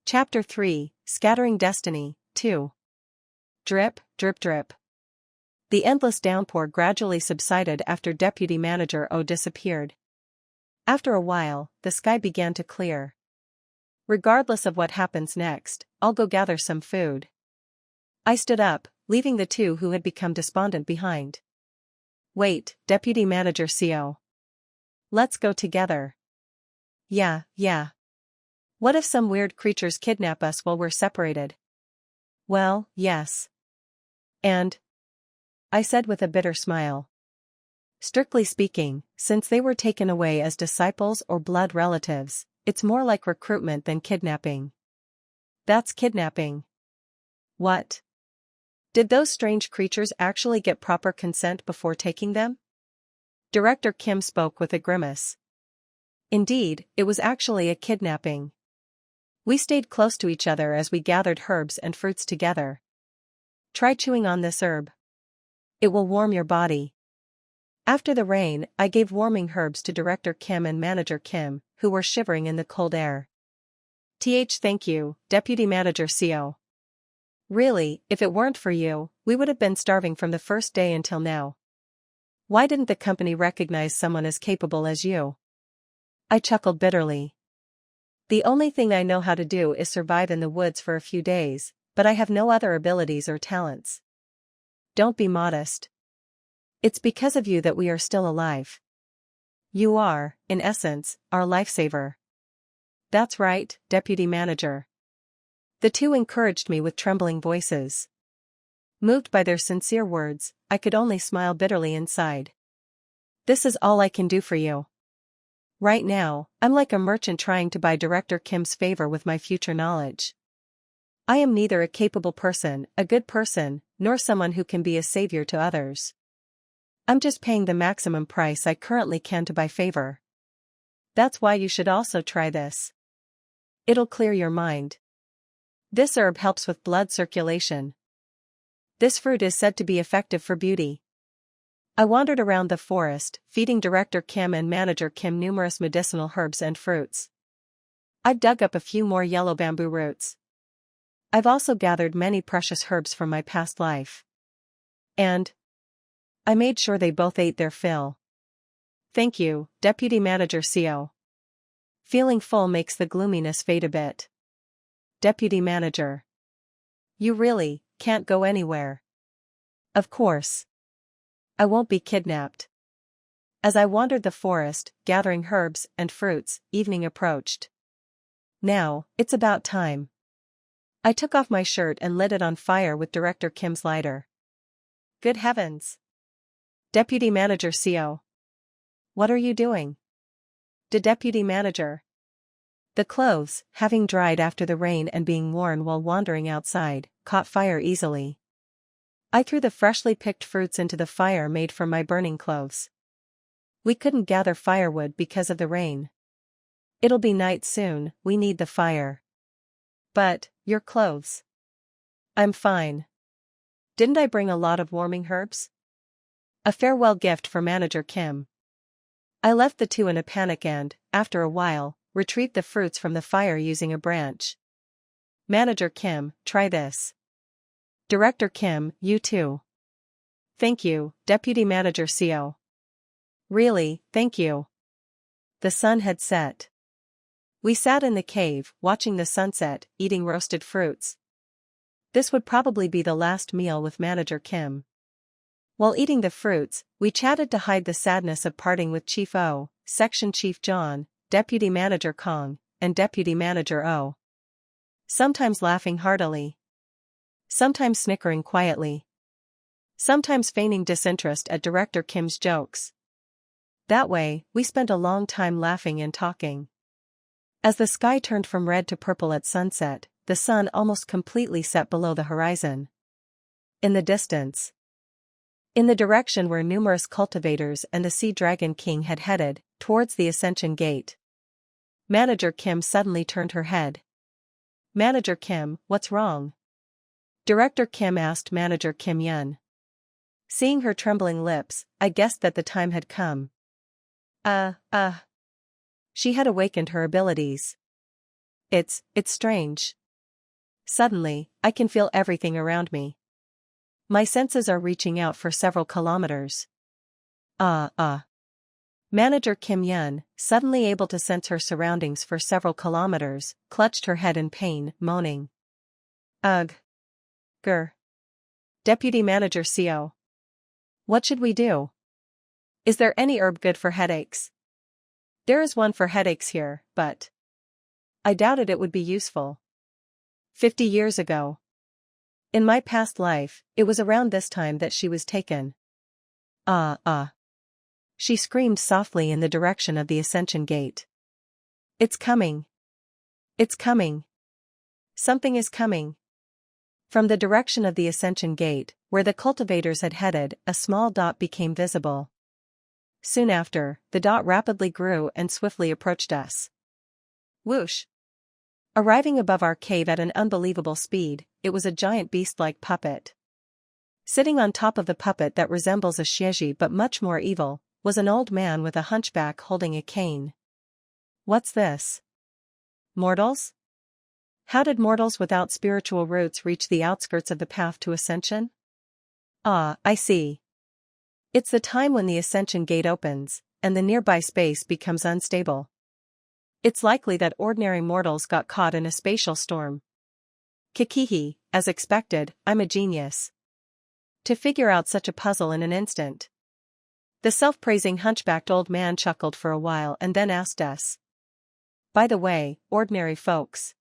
Chapter 3, Scattering Destiny, 2. Drip, drip, drip. The endless downpour gradually subsided after Deputy Manager O disappeared. After a while, the sky began to clear. Regardless of what happens next, I'll go gather some food. I stood up, leaving the two who had become despondent behind. Wait, Deputy Manager CO. Let's go together. Yeah. What if some weird creatures kidnap us while we're separated? Well, yes. And? I said with a bitter smile. Strictly speaking, since they were taken away as disciples or blood relatives, it's more like recruitment than kidnapping. That's kidnapping. What? Did those strange creatures actually get proper consent before taking them? Director Kim spoke with a grimace. Indeed, it was actually a kidnapping. We stayed close to each other as we gathered herbs and fruits together. Try chewing on this herb. It will warm your body. After the rain, I gave warming herbs to Director Kim and Manager Kim, who were shivering in the cold air. Thank you, Deputy Manager CO. Really, if it weren't for you, we would have been starving from the first day until now. Why didn't the company recognize someone as capable as you? I chuckled bitterly. The only thing I know how to do is survive in the woods for a few days, but I have no other abilities or talents. Don't be modest. It's because of you that we are still alive. You are, in essence, our lifesaver. That's right, Deputy Manager. The two encouraged me with trembling voices. Moved by their sincere words, I could only smile bitterly inside. This is all I can do for you. Right now, I'm like a merchant trying to buy Director Kim's favor with my future knowledge. I am neither a capable person, a good person, nor someone who can be a savior to others. I'm just paying the maximum price I currently can to buy favor. That's why you should also try this. It'll clear your mind. This herb helps with blood circulation. This fruit is said to be effective for beauty. I wandered around the forest, feeding Director Kim and Manager Kim numerous medicinal herbs and fruits. I've dug up a few more yellow bamboo roots. I've also gathered many precious herbs from my past life. And I made sure they both ate their fill. Thank you, Deputy Manager CO. Feeling full makes the gloominess fade a bit. Deputy Manager. You really can't go anywhere. Of course. I won't be kidnapped. As I wandered the forest, gathering herbs and fruits, evening approached. Now, it's about time. I took off my shirt and lit it on fire with Director Kim's lighter. Good heavens! Deputy Manager CO. What are you doing? The Deputy Manager. The clothes, having dried after the rain and being worn while wandering outside, caught fire easily. I threw the freshly picked fruits into the fire made from my burning clothes. We couldn't gather firewood because of the rain. It'll be night soon, we need the fire. But, your clothes. I'm fine. Didn't I bring a lot of warming herbs? A farewell gift for Manager Kim. I left the two in a panic and, after a while, retrieved the fruits from the fire using a branch. Manager Kim, try this. Director Kim, you too. Thank you, Deputy Manager CO. Really, thank you. The sun had set. We sat in the cave, watching the sunset, eating roasted fruits. This would probably be the last meal with Manager Kim. While eating the fruits, we chatted to hide the sadness of parting with Chief O, Section Chief John, Deputy Manager Kong, and Deputy Manager O. Sometimes laughing heartily. Sometimes snickering quietly. Sometimes feigning disinterest at Director Kim's jokes. That way, we spent a long time laughing and talking. As the sky turned from red to purple at sunset, the sun almost completely set below the horizon. In the distance. In the direction where numerous cultivators and the Sea Dragon King had headed, towards the Ascension Gate. Manager Kim suddenly turned her head. Manager Kim, what's wrong? Director Kim asked Manager Kim Yun. Seeing her trembling lips, I guessed that the time had come. She had awakened her abilities. It's strange. Suddenly, I can feel everything around me. My senses are reaching out for several kilometers. Manager Kim Yun, suddenly able to sense her surroundings for several kilometers, clutched her head in pain, moaning. Ugh. Grr. Deputy Manager Co. What should we do? Is there any herb good for headaches? There is one for headaches here, but I doubted it would be useful. 50 years ago. In my past life, it was around this time that she was taken. She screamed softly in the direction of the Ascension Gate. It's coming. It's coming. Something is coming. From the direction of the Ascension Gate, where the cultivators had headed, a small dot became visible. Soon after, the dot rapidly grew and swiftly approached us. Whoosh! Arriving above our cave at an unbelievable speed, it was a giant beast-like puppet. Sitting on top of the puppet that resembles a shieji but much more evil, was an old man with a hunchback holding a cane. What's this? Mortals? How did mortals without spiritual roots reach the outskirts of the path to ascension? I see. It's the time when the Ascension Gate opens, and the nearby space becomes unstable. It's likely that ordinary mortals got caught in a spatial storm. Kikihi, as expected, I'm a genius. To figure out such a puzzle in an instant. The self-praising hunchbacked old man chuckled for a while and then asked us. By the way, ordinary folks.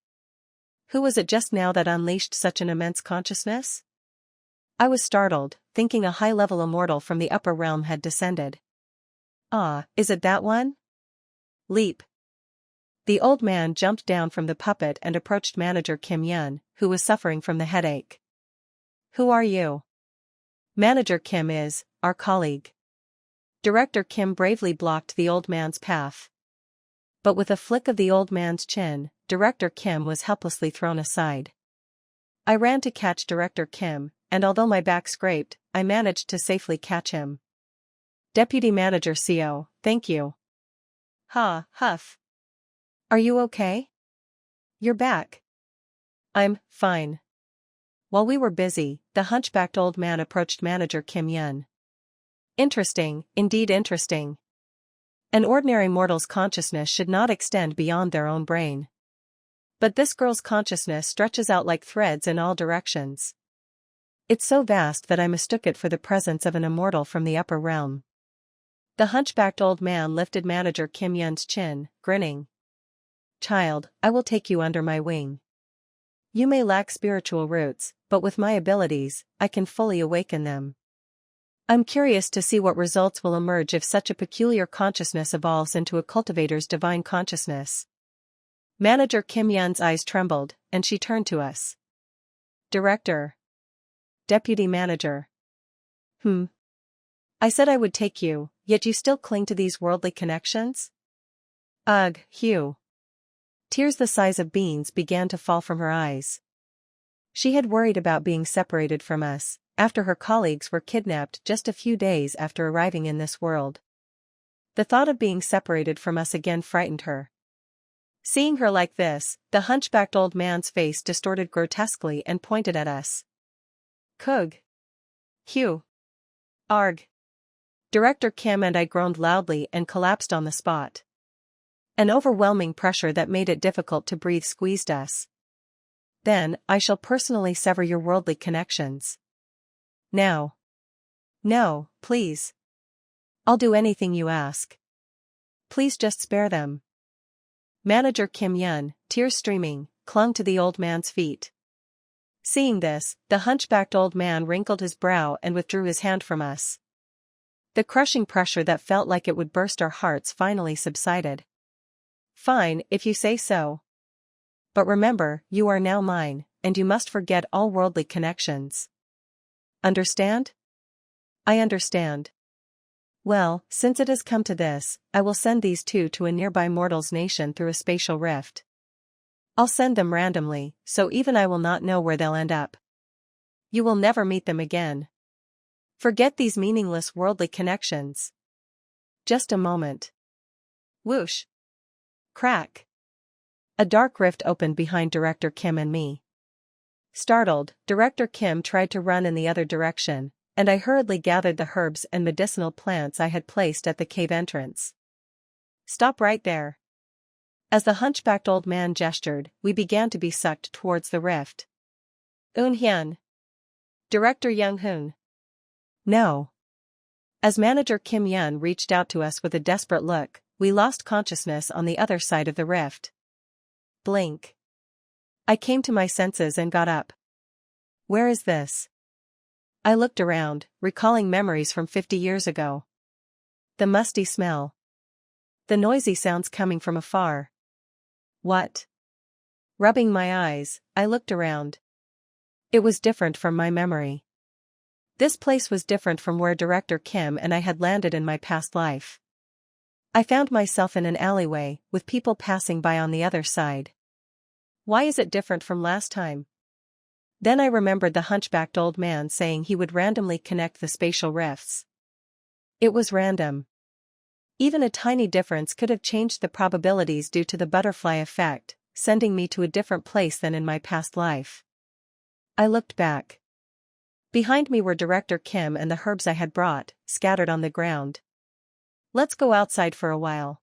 Who was it just now that unleashed such an immense consciousness? I was startled, thinking a high-level immortal from the upper realm had descended. Is it that one? Leap. The old man jumped down from the puppet and approached Manager Kim Yun, who was suffering from the headache. Who are you? Manager Kim is our colleague. Director Kim bravely blocked the old man's path. But with a flick of the old man's chin, Director Kim was helplessly thrown aside. I ran to catch Director Kim, and although my back scraped, I managed to safely catch him. Deputy Manager Co, thank you. Huff. Are you okay? You're back. I'm fine. While we were busy, the hunchbacked old man approached Manager Kim Yun. Interesting, indeed interesting. An ordinary mortal's consciousness should not extend beyond their own brain. But this girl's consciousness stretches out like threads in all directions. It's so vast that I mistook it for the presence of an immortal from the upper realm. The hunchbacked old man lifted Manager Kim Yun's chin, grinning. Child, I will take you under my wing. You may lack spiritual roots, but with my abilities, I can fully awaken them. I'm curious to see what results will emerge if such a peculiar consciousness evolves into a cultivator's divine consciousness. Manager Kim Yun's eyes trembled, and she turned to us. Director. Deputy Manager. I said I would take you, yet you still cling to these worldly connections? Ugh, Hugh. Tears the size of beans began to fall from her eyes. She had worried about being separated from us, after her colleagues were kidnapped just a few days after arriving in this world. The thought of being separated from us again frightened her. Seeing her like this, the hunchbacked old man's face distorted grotesquely and pointed at us. Kug. Hugh. Arg. Director Kim and I groaned loudly and collapsed on the spot. An overwhelming pressure that made it difficult to breathe squeezed us. Then, I shall personally sever your worldly connections. Now. No, please. I'll do anything you ask. Please just spare them. Manager Kim Yun, tears streaming, clung to the old man's feet. Seeing this, the hunchbacked old man wrinkled his brow and withdrew his hand from us. The crushing pressure that felt like it would burst our hearts finally subsided. Fine, if you say so. But remember, you are now mine, and you must forget all worldly connections. Understand? I understand. Well, since it has come to this, I will send these two to a nearby mortal's nation through a spatial rift. I'll send them randomly, so even I will not know where they'll end up. You will never meet them again. Forget these meaningless worldly connections. Just a moment. Whoosh. Crack. A dark rift opened behind Director Kim and me. Startled, Director Kim tried to run in the other direction, and I hurriedly gathered the herbs and medicinal plants I had placed at the cave entrance. "Stop right there." As the hunchbacked old man gestured, we began to be sucked towards the rift. "Eun-hyun." "Director Young-hoon." "No." As Manager Kim Yun reached out to us with a desperate look, we lost consciousness on the other side of the rift. Blink. I came to my senses and got up. Where is this? I looked around, recalling memories from 50 years ago. The musty smell. The noisy sounds coming from afar. What? Rubbing my eyes, I looked around. It was different from my memory. This place was different from where Director Kim and I had landed in my past life. I found myself in an alleyway, with people passing by on the other side. Why is it different from last time? Then I remembered the hunchbacked old man saying he would randomly connect the spatial rifts. It was random. Even a tiny difference could have changed the probabilities due to the butterfly effect, sending me to a different place than in my past life. I looked back. Behind me were Director Kim and the herbs I had brought, scattered on the ground. "Let's go outside for a while."